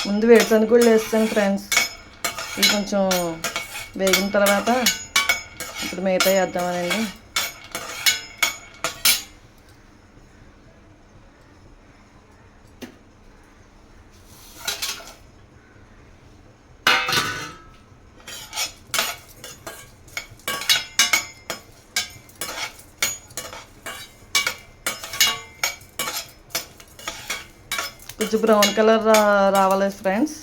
ముందు వేరుశనగలు వేస్తాను ఫ్రెండ్స్. ఇవి కొంచెం వేగిన తర్వాత ఇప్పుడు మిగతా వేద్దామనండి. కొంచెం బ్రౌన్ కలర్ రావాలి ఫ్రెండ్స్.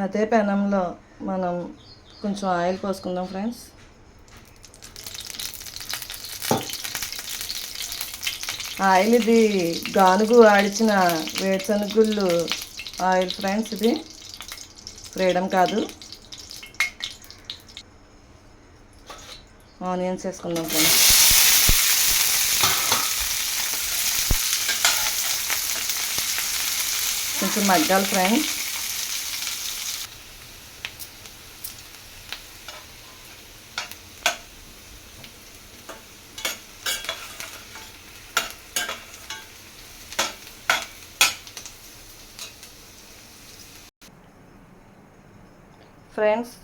అదే పెనంలో మనం కొంచెం ఆయిల్ పోసుకుందాం ఫ్రెండ్స్. ఆయిల్ ఇది గానుగు ఆడిచిన వేరుశనగుళ్ళు ఆయిల్ ఫ్రెండ్స్. ఇది ఫ్రీడమ్ కాదు. ఆనియన్స్ వేసుకుందాం ఫ్రెండ్స్. కొంచెం మగ్గాలి ఫ్రెండ్స్. ఫ్రెండ్స్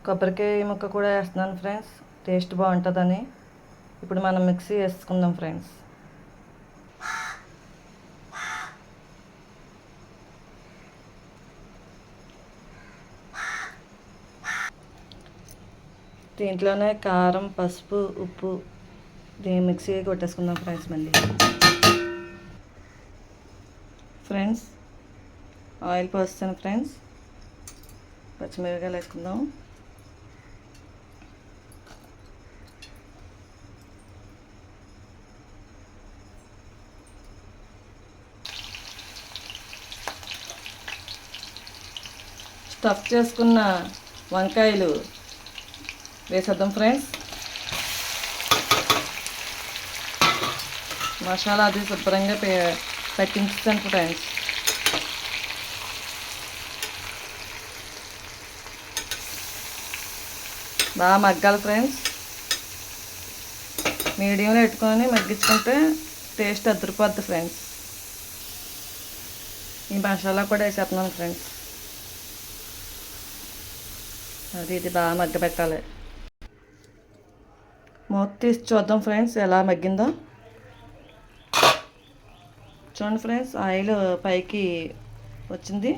కొబ్బరికాయ ముక్క కూడా వేస్తున్నాను ఫ్రెండ్స్, టేస్ట్ బాగుంటుందని. ఇప్పుడు మనం మిక్సీ వేసుకుందాం ఫ్రెండ్స్. దీంట్లోనే కారం, పసుపు, ఉప్పు దీన్ని మిక్సీ కొట్టేసుకుందాం ఫ్రెండ్స్. మళ్ళీ ఫ్రెండ్స్ ఆయిల్ పోస్తాను ఫ్రెండ్స్. పచ్చిమిరపకాయలు వేసుకుందాం. స్టఫ్ చేసుకున్న వంకాయలు వేసేద్దాం ఫ్రెండ్స్. మసాలా అది శుభ్రంగా పట్టించుతాను ఫ్రెండ్స్. బాగా మగ్గాలి ఫ్రెండ్స్. మీడియంలో పెట్టుకొని మగ్గించుకుంటే టేస్ట్ అదిరిపోద్ది ఫ్రెండ్స్. ఈ మసాలా కూడా వేసేస్తున్నాను ఫ్రెండ్స్. ఇది బాగా మగ్గబెట్టాలి. మూత తీసి చూద్దాం ఫ్రెండ్స్ ఎలా మగ్గిందో. చూడండి ఫ్రెండ్స్, ఆయిల్ పైకి వచ్చింది.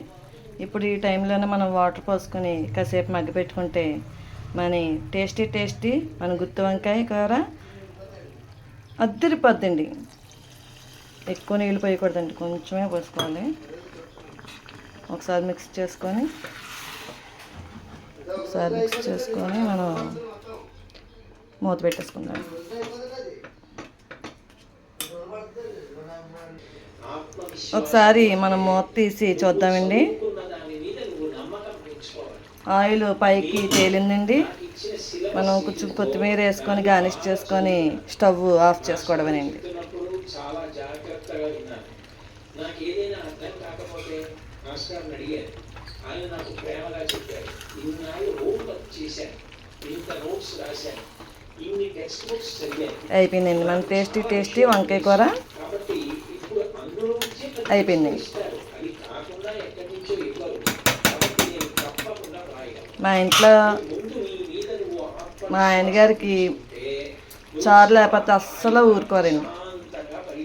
ఇప్పుడు ఈ టైంలోనే మనం వాటర్ పోసుకొని కాసేపు మగ్గబెట్టుకుంటే మన టేస్టీ మన గుత్తి వంకాయ కూర అద్దరిపోద్దండి. ఎక్కువ నీళ్ళు పోయకూడదండి, కొంచెమే పోసుకోవాలి. ఒకసారి మిక్స్ చేసుకొని మనం మూత పెట్టేసుకుందాం. ఒకసారి మనం మూత తీసి చూద్దామండి. ఆయిల్ పైకి తేలిందండి. మనం కొంచెం కొత్తిమీర వేసుకొని గార్నిష్ చేసుకొని స్టవ్ ఆఫ్ చేసుకోవడమేనండి. అయిపోయిందండి మన టేస్టీ వంకాయ కూర అయిపోయిందండి. మా ఇంట్లో మా ఆయనగారికి చారు లేకపోతే అస్సలు ఊరుకోరండి.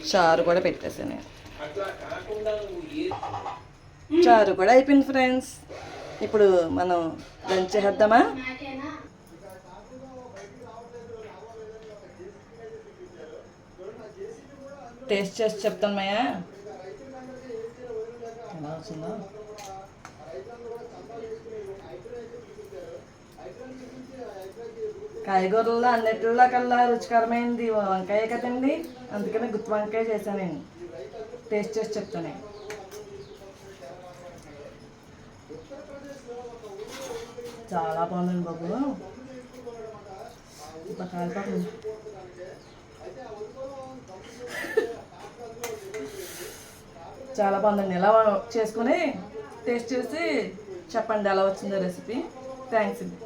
చారు కూడా పెట్టేసాను. చారు కూడా అయిపోయింది ఫ్రెండ్స్. ఇప్పుడు మనం లంచ్ చేద్దామా? టేస్ట్ చేసి చెప్తాను మాయా ఎలా వచ్చిందో. కాయగూరల్లో అన్నిటిలో కల్లా రుచికరమైనది వంకాయ కదండి, అందుకనే గుత్తి వంకాయ చేశానండి. టేస్ట్ చేసి చెప్తాను. చాలా బాగుందండి బాబు. ఇంకా కాలిపోతుంది. చాలా బాగుందండి. ఎలా చేసుకుని టేస్ట్ చేసి చెప్పండి ఎలా వచ్చిందో రెసిపీ. థ్యాంక్స్ అండి.